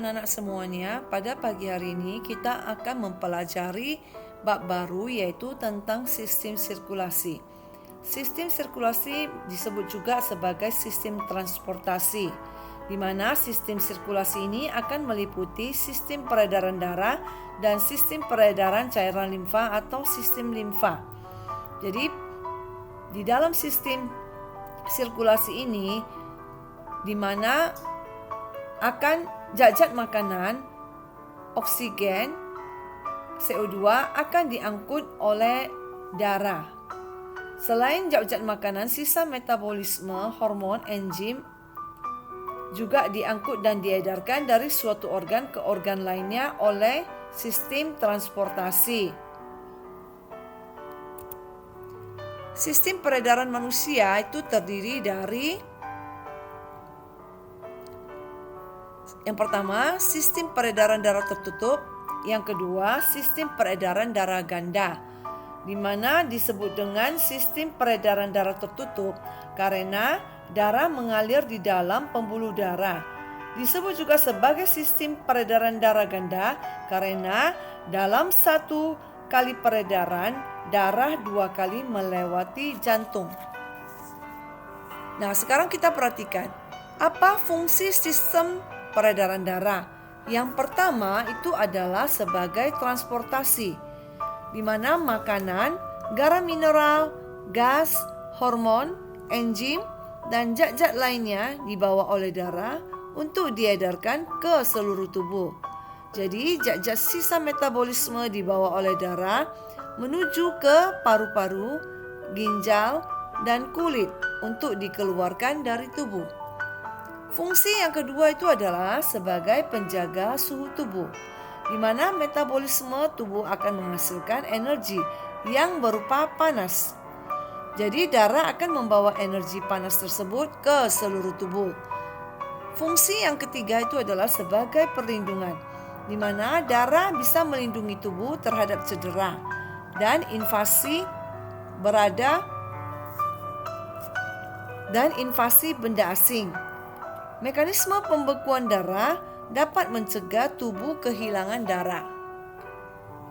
Anak-anak semuanya, pada pagi hari ini kita akan mempelajari bab baru yaitu tentang sistem sirkulasi. Sistem sirkulasi disebut juga sebagai sistem transportasi, di mana sistem sirkulasi ini akan meliputi sistem peredaran darah dan sistem peredaran cairan limfa atau sistem limfa. Jadi, di dalam sistem sirkulasi ini, di mana akan zat-zat makanan, oksigen, CO2 akan diangkut oleh darah. Selain zat-zat makanan, sisa metabolisme, hormon, enzim juga diangkut dan diedarkan dari suatu organ ke organ lainnya oleh sistem transportasi. Sistem peredaran manusia itu terdiri dari yang pertama, sistem peredaran darah tertutup. Yang kedua, sistem peredaran darah ganda, di mana disebut dengan sistem peredaran darah tertutup karena darah mengalir di dalam pembuluh darah. Disebut juga sebagai sistem peredaran darah ganda karena dalam satu kali peredaran, darah 2 kali melewati jantung. Nah, sekarang kita perhatikan apa fungsi sistem peredaran darah. Yang pertama itu adalah sebagai transportasi, di mana makanan, garam mineral, gas, hormon, enzim, dan zat-zat lainnya dibawa oleh darah untuk diedarkan ke seluruh tubuh. Jadi zat-zat sisa metabolisme dibawa oleh darah menuju ke paru-paru, ginjal, dan kulit untuk dikeluarkan dari tubuh. Fungsi yang kedua itu adalah sebagai penjaga suhu tubuh, di mana metabolisme tubuh akan menghasilkan energi yang berupa panas. Jadi darah akan membawa energi panas tersebut ke seluruh tubuh. Fungsi yang ketiga itu adalah sebagai perlindungan, di mana darah bisa melindungi tubuh terhadap cedera dan invasi benda asing. Mekanisme pembekuan darah dapat mencegah tubuh kehilangan darah.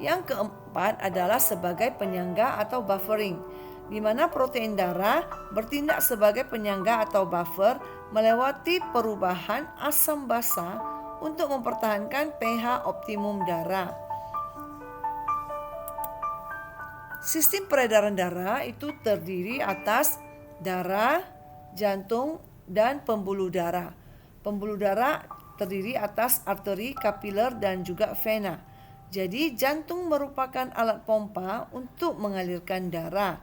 Yang keempat adalah sebagai penyangga atau buffering, di mana protein darah bertindak sebagai penyangga atau buffer melewati perubahan asam basa untuk mempertahankan pH optimum darah. Sistem peredaran darah itu terdiri atas darah, jantung, dan pembuluh darah. Pembuluh darah terdiri atas arteri, kapiler, dan juga vena. Jadi jantung merupakan alat pompa untuk mengalirkan darah.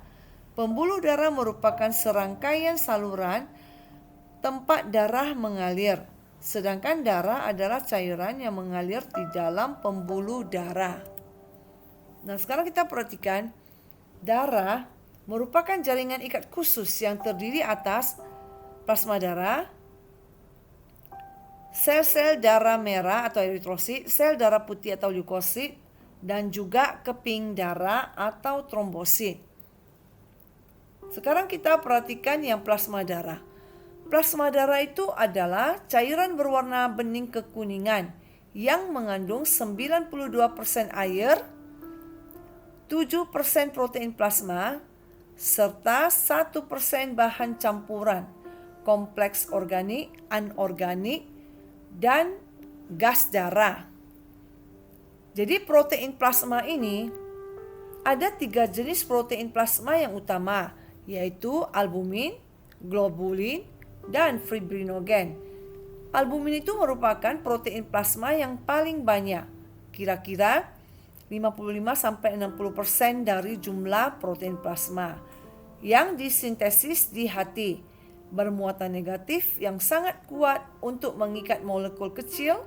Pembuluh darah merupakan serangkaian saluran tempat darah mengalir. Sedangkan darah adalah cairan yang mengalir di dalam pembuluh darah. Nah, sekarang kita perhatikan darah merupakan jaringan ikat khusus yang terdiri atas plasma darah, sel-sel darah merah atau eritrosit, sel darah putih atau leukosit, dan juga keping darah atau trombosit. Sekarang kita perhatikan yang plasma darah. Plasma darah itu adalah cairan berwarna bening kekuningan yang mengandung 92% air, 7% protein plasma, serta 1% bahan campuran kompleks organik, anorganik, dan gas darah. Jadi protein plasma ini ada 3 jenis protein plasma yang utama, yaitu albumin, globulin, dan fibrinogen. Albumin itu merupakan protein plasma yang paling banyak, kira-kira 55-60% dari jumlah protein plasma yang disintesis di hati, bermuatan negatif yang sangat kuat untuk mengikat molekul kecil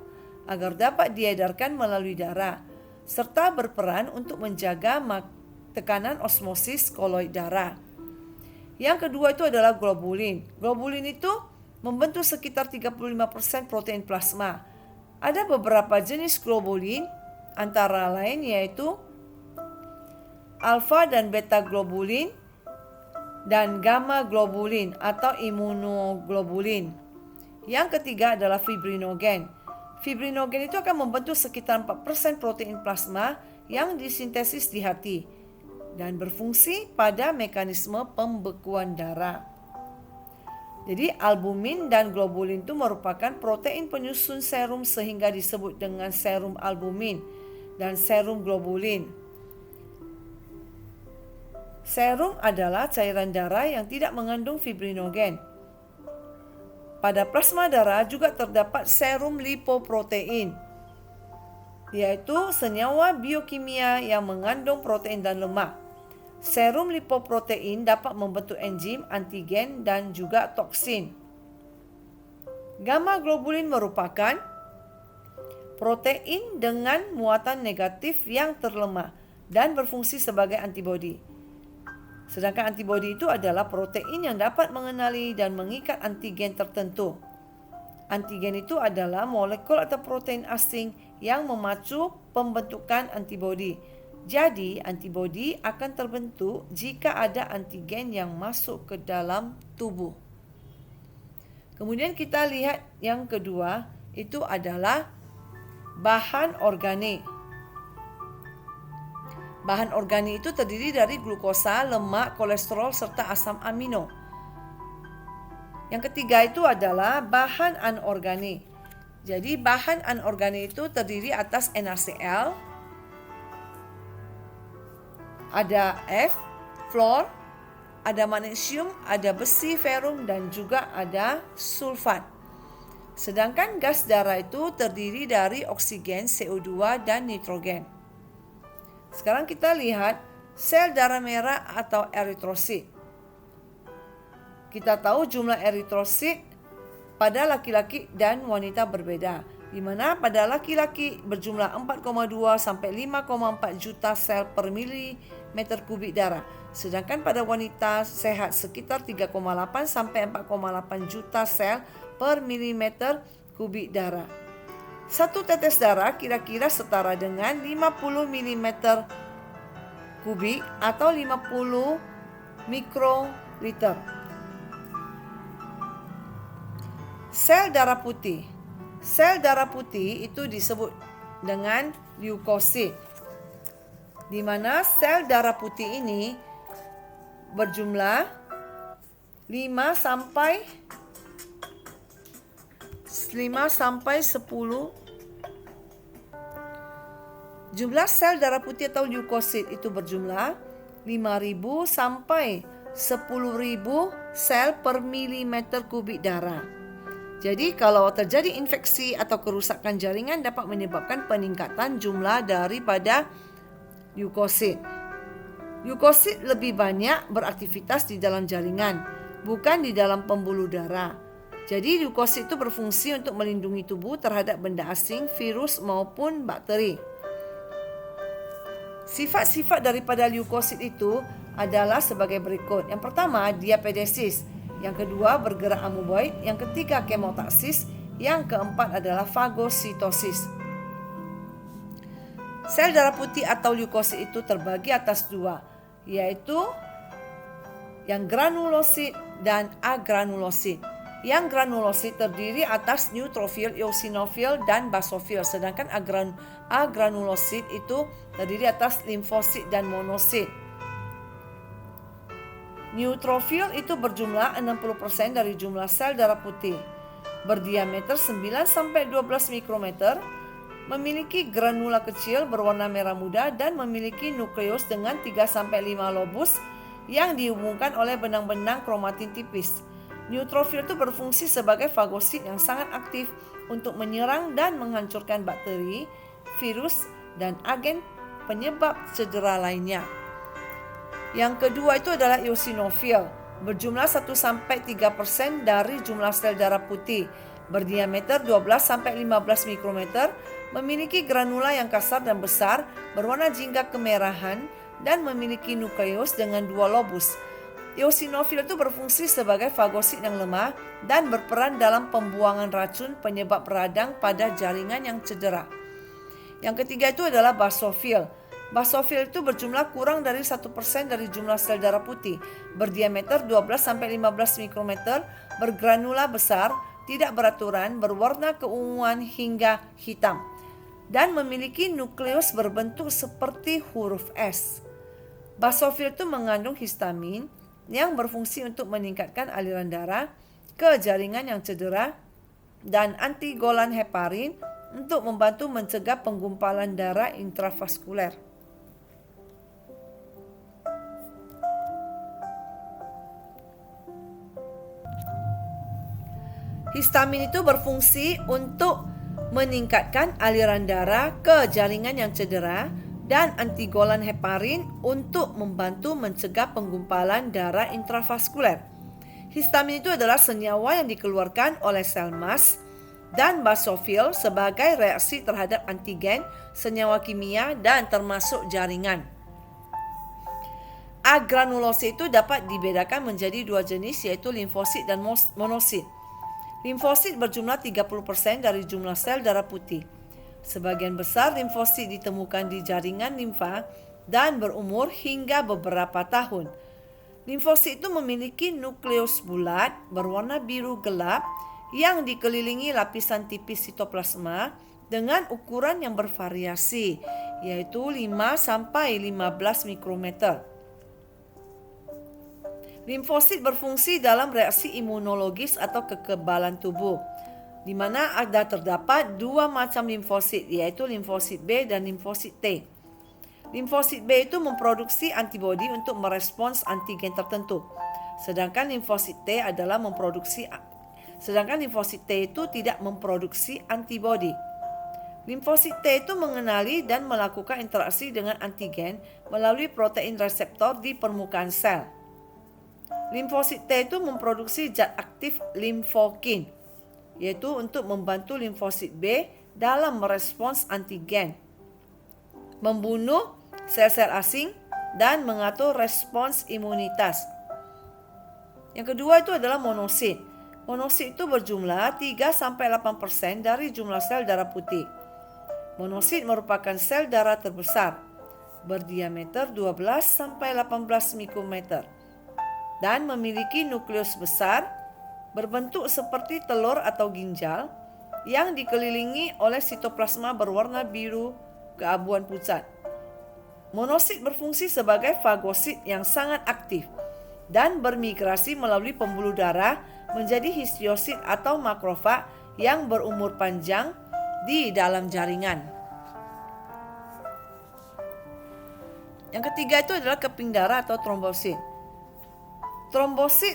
agar dapat diedarkan melalui darah, serta berperan untuk menjaga tekanan osmosis koloid darah. Yang kedua itu adalah globulin. Globulin itu membentuk sekitar 35% protein plasma. Ada beberapa jenis globulin, antara lain yaitu alfa dan beta globulin, dan gamma globulin atau imunoglobulin. Yang ketiga adalah fibrinogen. Fibrinogen itu akan membentuk sekitar 4% protein plasma yang disintesis di hati dan berfungsi pada mekanisme pembekuan darah. Jadi albumin dan globulin itu merupakan protein penyusun serum sehingga disebut dengan serum albumin dan serum globulin. Serum adalah cairan darah yang tidak mengandung fibrinogen. Pada plasma darah juga terdapat serum lipoprotein, yaitu senyawa biokimia yang mengandung protein dan lemak. Serum lipoprotein dapat membentuk enzim, antigen, dan juga toksin. Gamma globulin merupakan protein dengan muatan negatif yang terlemah dan berfungsi sebagai antibodi. Sedangkan antibodi itu adalah protein yang dapat mengenali dan mengikat antigen tertentu. Antigen itu adalah molekul atau protein asing yang memacu pembentukan antibodi. Jadi, antibodi akan terbentuk jika ada antigen yang masuk ke dalam tubuh. Kemudian kita lihat yang kedua, itu adalah bahan organik. Bahan organik itu terdiri dari glukosa, lemak, kolesterol, serta asam amino. Yang ketiga itu adalah bahan anorganik. Jadi bahan anorganik itu terdiri atas NaCl, ada F, fluor, ada magnesium, ada besi, ferum, dan juga ada sulfat. Sedangkan gas darah itu terdiri dari oksigen, CO2, dan nitrogen. Sekarang kita lihat sel darah merah atau eritrosit. Kita tahu jumlah eritrosit pada laki-laki dan wanita berbeda, di mana pada laki-laki berjumlah 4,2 sampai 5,4 juta sel per milimeter kubik darah, sedangkan pada wanita sehat sekitar 3,8 sampai 4,8 juta sel per milimeter kubik darah. Satu tetes darah kira-kira setara dengan 50 mm kubik atau 50 mikroliter. Sel darah putih. Sel darah putih itu disebut dengan leukosit, di mana sel darah putih ini berjumlah 5 sampai 10. Jumlah sel darah putih atau leukosit itu berjumlah 5.000 sampai 10.000 sel per milimeter kubik darah. Jadi kalau terjadi infeksi atau kerusakan jaringan dapat menyebabkan peningkatan jumlah daripada leukosit. Leukosit lebih banyak beraktivitas di dalam jaringan, bukan di dalam pembuluh darah. Jadi leukosit itu berfungsi untuk melindungi tubuh terhadap benda asing, virus maupun bakteri. Sifat-sifat daripada leukosit itu adalah sebagai berikut. Yang pertama, diapedesis. Yang kedua, bergerak amoeboid. Yang ketiga, kemotaksis. Yang keempat adalah fagositosis. Sel darah putih atau leukosit itu terbagi atas dua, yaitu yang granulosit dan agranulosit. Yang granulosit terdiri atas neutrofil, eosinofil, dan basofil, sedangkan agranulosit itu terdiri atas limfosit dan monosit. Neutrofil itu berjumlah 60% dari jumlah sel darah putih, berdiameter 9 sampai 12 mikrometer, memiliki granula kecil berwarna merah muda dan memiliki nukleus dengan 3 sampai 5 lobus yang dihubungkan oleh benang-benang kromatin tipis. Neutrofil itu berfungsi sebagai fagosit yang sangat aktif untuk menyerang dan menghancurkan bakteri, virus, dan agen penyebab cedera lainnya. Yang kedua itu adalah eosinofil, berjumlah 1-3% dari jumlah sel darah putih, berdiameter 12-15 mikrometer, memiliki granula yang kasar dan besar, berwarna jingga kemerahan, dan memiliki nukleus dengan 2 lobus. Eosinofil itu berfungsi sebagai fagosit yang lemah dan berperan dalam pembuangan racun penyebab radang pada jaringan yang cedera. Yang ketiga itu adalah basofil. Basofil itu berjumlah kurang dari 1% dari jumlah sel darah putih, berdiameter 12-15 mikrometer, bergranula besar, tidak beraturan, berwarna keunguan hingga hitam, dan memiliki nukleus berbentuk seperti huruf S. Basofil itu mengandung histamin yang berfungsi untuk meningkatkan aliran darah ke jaringan yang cedera, dan antigolan heparin untuk membantu mencegah penggumpalan darah intravaskuler. Histamin itu berfungsi untuk meningkatkan aliran darah ke jaringan yang cedera, dan antigolan heparin untuk membantu mencegah penggumpalan darah intravaskuler. Histamin itu adalah senyawa yang dikeluarkan oleh sel mast dan basofil sebagai reaksi terhadap antigen, senyawa kimia, dan termasuk jaringan. Agranulosit itu dapat dibedakan menjadi dua jenis, yaitu limfosit dan monosit. Limfosit berjumlah 30% dari jumlah sel darah putih. Sebagian besar limfosit ditemukan di jaringan limfa dan berumur hingga beberapa tahun. Limfosit itu memiliki nukleus bulat berwarna biru gelap yang dikelilingi lapisan tipis sitoplasma dengan ukuran yang bervariasi, yaitu 5-15 mikrometer. Limfosit berfungsi dalam reaksi imunologis atau kekebalan tubuh, di mana terdapat dua macam limfosit, yaitu limfosit B dan limfosit T. Limfosit B itu memproduksi antibodi untuk merespons antigen tertentu, sedangkan limfosit T itu tidak memproduksi antibodi. Limfosit T itu mengenali dan melakukan interaksi dengan antigen melalui protein reseptor di permukaan sel. Limfosit T itu memproduksi zat aktif limfokin, yaitu untuk membantu limfosit B dalam merespons antigen, membunuh sel-sel asing, dan mengatur respons imunitas. Yang kedua itu adalah monosit. Monosit itu berjumlah 3-8% dari jumlah sel darah putih. Monosit merupakan sel darah terbesar, berdiameter 12-18 mikrometer, dan memiliki nukleus besar berbentuk seperti telur atau ginjal yang dikelilingi oleh sitoplasma berwarna biru keabuan pucat. Monosit berfungsi sebagai fagosit yang sangat aktif dan bermigrasi melalui pembuluh darah menjadi histiosit atau makrofag yang berumur panjang di dalam jaringan. Yang ketiga itu adalah keping darah atau trombosit. Trombosit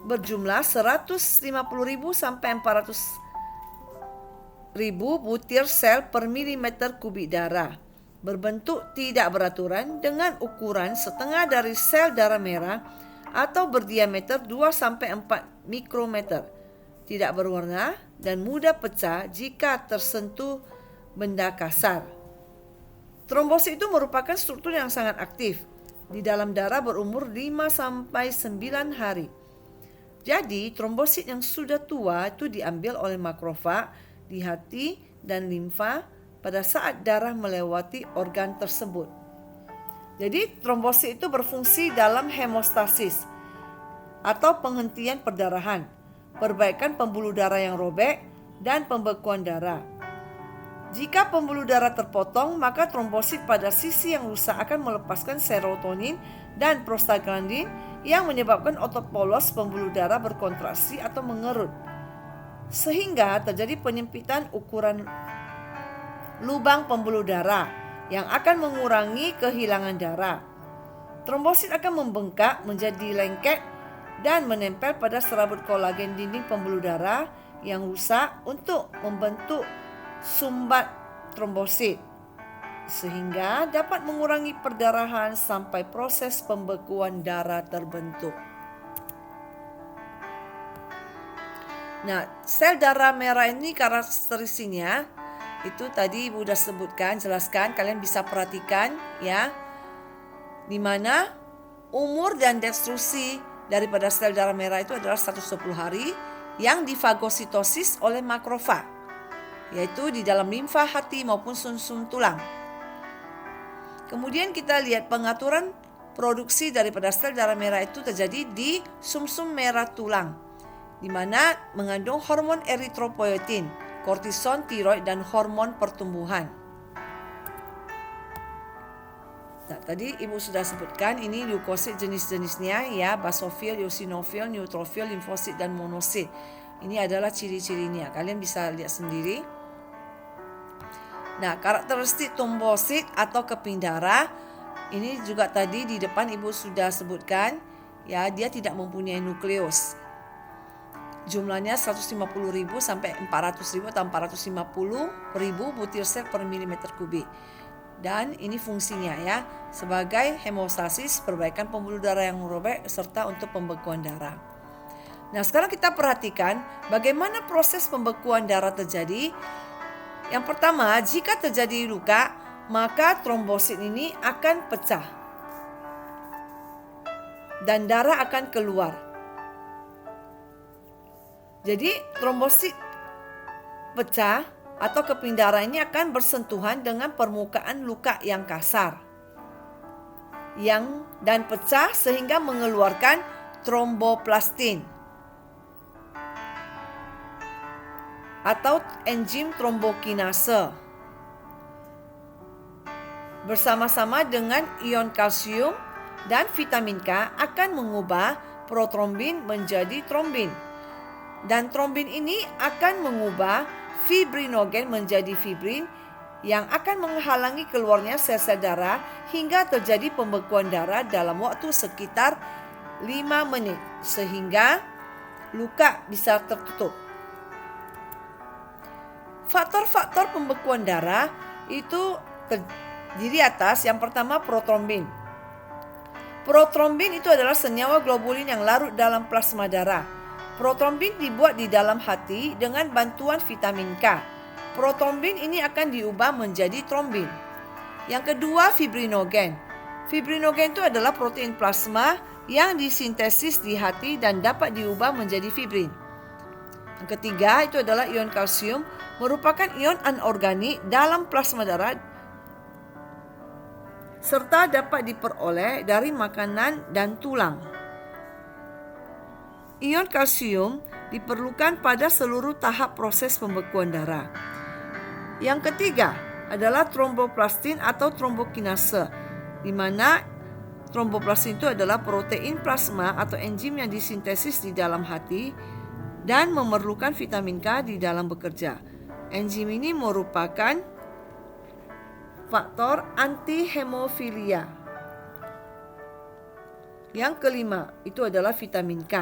berjumlah 150.000 sampai 400.000 butir sel per milimeter kubik darah, berbentuk tidak beraturan dengan ukuran setengah dari sel darah merah atau berdiameter 2-4 mikrometer, tidak berwarna dan mudah pecah jika tersentuh benda kasar. Trombosit itu merupakan struktur yang sangat aktif di dalam darah berumur 5-9 hari. Jadi, trombosit yang sudah tua itu diambil oleh makrofag di hati dan limfa pada saat darah melewati organ tersebut. Jadi, trombosit itu berfungsi dalam hemostasis atau penghentian perdarahan, perbaikan pembuluh darah yang robek, dan pembekuan darah. Jika pembuluh darah terpotong, maka trombosit pada sisi yang rusak akan melepaskan serotonin dan prostaglandin yang menyebabkan otot polos pembuluh darah berkontraksi atau mengerut, sehingga terjadi penyempitan ukuran lubang pembuluh darah yang akan mengurangi kehilangan darah. Trombosit akan membengkak menjadi lengket dan menempel pada serabut kolagen dinding pembuluh darah yang rusak untuk membentuk sumbat trombosit, sehingga dapat mengurangi perdarahan sampai proses pembekuan darah terbentuk. Nah, sel darah merah ini karakteristiknya itu tadi Ibu udah sebutkan, jelaskan, kalian bisa perhatikan ya, di mana umur dan destruksi daripada sel darah merah itu adalah 110 hari yang difagositosis oleh makrofag, yaitu di dalam limfa hati maupun sumsum tulang. Kemudian kita lihat pengaturan produksi daripada sel darah merah itu terjadi di sumsum merah tulang di mana mengandung hormon eritropoietin, kortison, tiroid, dan hormon pertumbuhan. Nah, tadi Ibu sudah sebutkan ini leukosit jenis-jenisnya ya, basofil, eosinofil, neutrofil, limfosit, dan monosit. Ini adalah ciri-cirinya, kalian bisa lihat sendiri. Nah, karakteristik trombosit atau keping darah ini juga tadi di depan Ibu sudah sebutkan ya, dia tidak mempunyai nukleus. Jumlahnya 150.000 sampai 400.000 atau 450.000 butir sel per milimeter kubik. Dan ini fungsinya ya, sebagai hemostasis, perbaikan pembuluh darah yang robek, serta untuk pembekuan darah. Nah, sekarang kita perhatikan bagaimana proses pembekuan darah terjadi. Yang pertama, jika terjadi luka, maka trombosit ini akan pecah dan darah akan keluar. Jadi trombosit pecah atau keping darah ini akan bersentuhan dengan permukaan luka yang kasar dan pecah sehingga mengeluarkan tromboplastin atau enzim trombokinase bersama-sama dengan ion kalsium dan vitamin K akan mengubah protrombin menjadi trombin. Dan trombin ini akan mengubah fibrinogen menjadi fibrin yang akan menghalangi keluarnya sel-sel darah hingga terjadi pembekuan darah dalam waktu sekitar 5 menit sehingga luka bisa tertutup. Faktor-faktor pembekuan darah itu terdiri atas yang pertama protrombin. Protrombin itu adalah senyawa globulin yang larut dalam plasma darah. Protrombin dibuat di dalam hati dengan bantuan vitamin K. Protrombin ini akan diubah menjadi trombin. Yang kedua, fibrinogen. Fibrinogen itu adalah protein plasma yang disintesis di hati dan dapat diubah menjadi fibrin. Yang ketiga, itu adalah ion kalsium, merupakan ion anorganik dalam plasma darah serta dapat diperoleh dari makanan dan tulang. Ion kalsium diperlukan pada seluruh tahap proses pembekuan darah. Yang ketiga adalah tromboplastin atau trombokinase, di mana tromboplastin itu adalah protein plasma atau enzim yang disintesis di dalam hati dan memerlukan vitamin K di dalam bekerja. Enzim ini merupakan faktor antihemofilia. Yang kelima itu adalah vitamin K,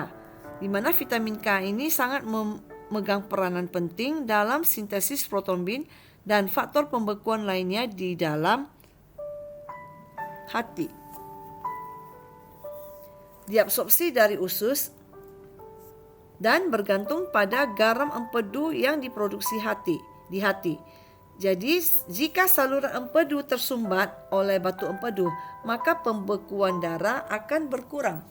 di mana vitamin K ini sangat memegang peranan penting dalam sintesis protrombin dan faktor pembekuan lainnya di dalam hati. Diabsorpsi dari usus dan bergantung pada garam empedu yang diproduksi di hati. Jadi, jika saluran empedu tersumbat oleh batu empedu, maka pembekuan darah akan berkurang.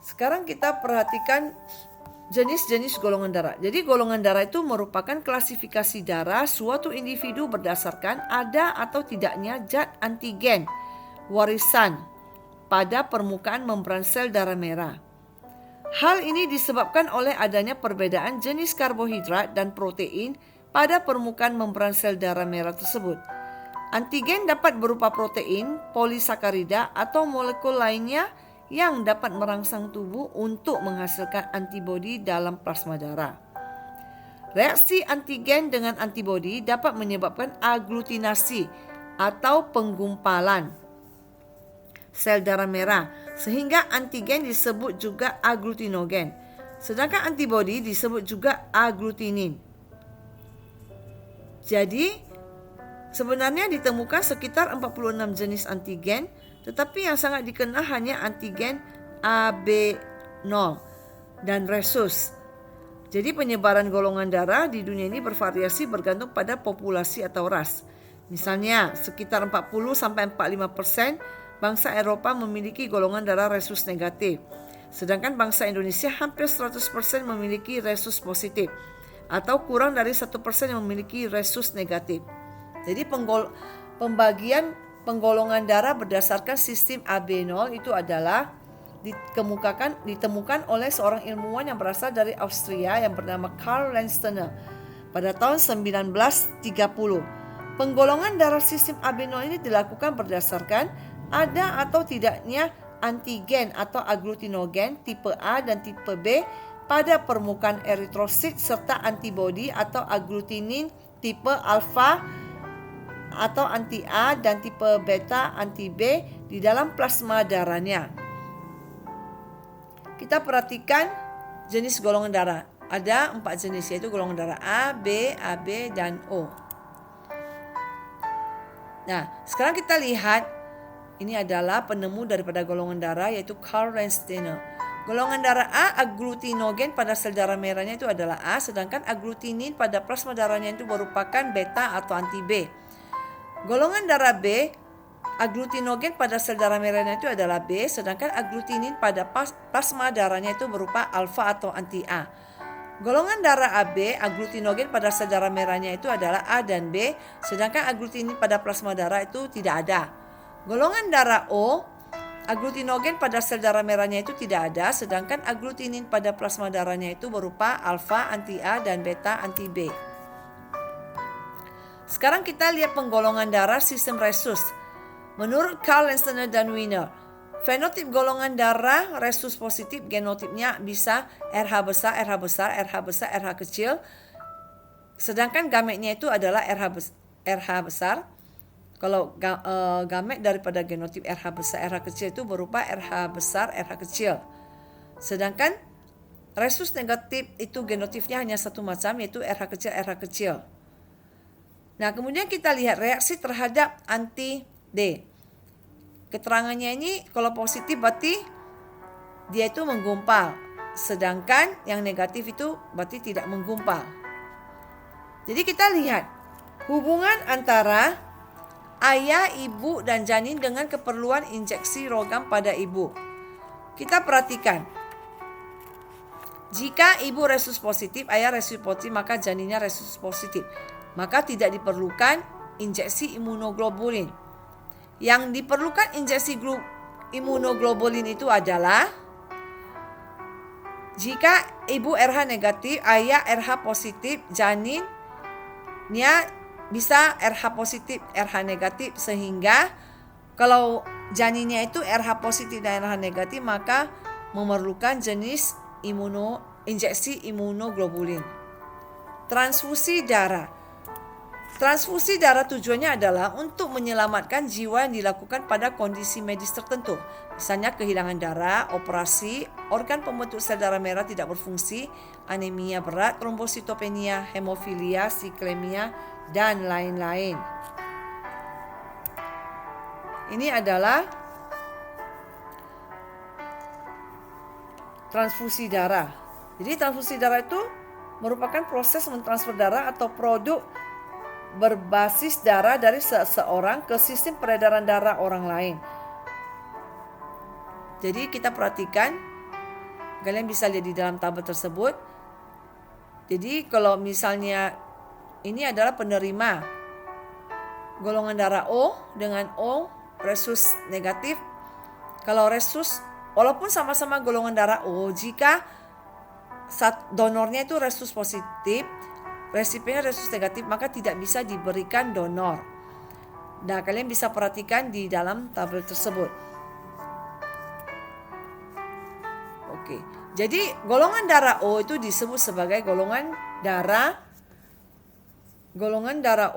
Sekarang kita perhatikan jenis-jenis golongan darah. Jadi golongan darah itu merupakan klasifikasi darah suatu individu berdasarkan ada atau tidaknya zat antigen warisan pada permukaan membran sel darah merah. Hal ini disebabkan oleh adanya perbedaan jenis karbohidrat dan protein pada permukaan membran sel darah merah tersebut. Antigen dapat berupa protein, polisakarida, atau molekul lainnya yang dapat merangsang tubuh untuk menghasilkan antibodi dalam plasma darah. Reaksi antigen dengan antibodi dapat menyebabkan aglutinasi atau penggumpalan sel darah merah, sehingga antigen disebut juga aglutinogen, sedangkan antibodi disebut juga aglutinin. Jadi, sebenarnya ditemukan sekitar 46 jenis antigen, tetapi yang sangat dikenal hanya antigen AB0 dan rhesus. Jadi penyebaran golongan darah di dunia ini bervariasi bergantung pada populasi atau ras. Misalnya sekitar 40-45% bangsa Eropa memiliki golongan darah rhesus negatif. Sedangkan bangsa Indonesia hampir 100% memiliki rhesus positif. Atau kurang dari 1% yang memiliki rhesus negatif. Jadi pembagian penggolongan darah berdasarkan sistem AB0 itu adalah ditemukan oleh seorang ilmuwan yang berasal dari Austria yang bernama Karl Landsteiner pada tahun 1930. Penggolongan darah sistem AB nol ini dilakukan berdasarkan ada atau tidaknya antigen atau agglutinogen tipe A dan tipe B pada permukaan eritrosit serta antibodi atau agglutinin tipe alfa atau anti A dan tipe beta anti B di dalam plasma darahnya. Kita perhatikan jenis golongan darah. Ada 4 jenis, yaitu golongan darah A, B, AB, dan O. Nah, sekarang kita lihat ini adalah penemu daripada golongan darah, yaitu Karl Landsteiner. Golongan darah A, agglutinogen pada sel darah merahnya itu adalah A, sedangkan agglutinin pada plasma darahnya itu merupakan beta atau anti B. Golongan darah B, agglutinogen pada sel darah merahnya itu adalah B, sedangkan agglutinin pada plasma darahnya itu berupa alfa atau anti A. Golongan darah AB, agglutinogen pada sel darah merahnya itu adalah A dan B, sedangkan agglutinin pada plasma darah itu tidak ada. Golongan darah O, agglutinogen pada sel darah merahnya itu tidak ada, sedangkan agglutinin pada plasma darahnya itu berupa alfa anti A dan beta anti B. Sekarang kita lihat penggolongan darah sistem rhesus. Menurut Karl Landsteiner dan Wiener, fenotip golongan darah rhesus positif genotipnya bisa RH besar, RH besar, RH besar, RH kecil. Sedangkan gametnya itu adalah RH besar. Kalau gamet daripada genotip RH besar, RH kecil itu berupa RH besar, RH kecil. Sedangkan rhesus negatif itu genotipnya hanya satu macam, yaitu RH kecil, RH kecil. Nah, kemudian kita lihat reaksi terhadap anti D. Keterangannya ini kalau positif berarti dia itu menggumpal, sedangkan yang negatif itu berarti tidak menggumpal. Jadi kita lihat hubungan antara ayah, ibu, dan janin dengan keperluan injeksi rogam pada ibu. Kita perhatikan, jika ibu rhesus positif, ayah rhesus positif, maka janinnya rhesus positif. Maka tidak diperlukan injeksi imunoglobulin. Yang diperlukan injeksi imunoglobulin itu adalah jika ibu RH negatif, ayah RH positif, janinnya bisa RH positif, RH negatif, sehingga kalau janinnya itu RH positif dan RH negatif, maka memerlukan jenis injeksi imunoglobulin. Transfusi darah. Transfusi darah tujuannya adalah untuk menyelamatkan jiwa yang dilakukan pada kondisi medis tertentu. Misalnya kehilangan darah, operasi, organ pembentuk sel darah merah tidak berfungsi, anemia berat, trombositopenia, hemofilia, siklemia, dan lain-lain. Ini adalah transfusi darah. Jadi transfusi darah itu merupakan proses mentransfer darah atau produk berbasis darah dari seseorang ke sistem peredaran darah orang lain. Jadi kita perhatikan, kalian bisa lihat di dalam tabel tersebut. Jadi kalau misalnya ini adalah penerima golongan darah O dengan O rhesus negatif. Kalau rhesus, walaupun sama-sama golongan darah O, jika donornya itu rhesus positif, resipiennya rhesus negatif, maka tidak bisa diberikan donor. Nah, kalian bisa perhatikan di dalam tabel tersebut. Oke. Jadi, golongan darah O itu disebut sebagai golongan darah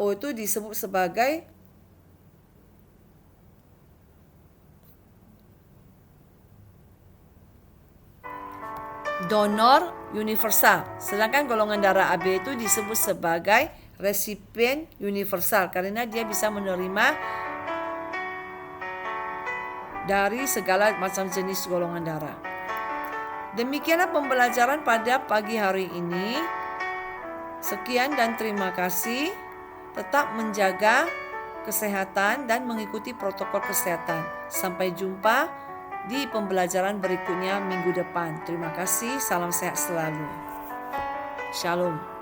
O itu disebut sebagai donor universal. Sedangkan golongan darah AB itu disebut sebagai resipien universal karena dia bisa menerima dari segala macam jenis golongan darah. Demikianlah pembelajaran pada pagi hari ini. Sekian dan terima kasih. Tetap menjaga kesehatan dan mengikuti protokol kesehatan. Sampai jumpa di pembelajaran berikutnya minggu depan. Terima kasih, salam sehat selalu. Shalom.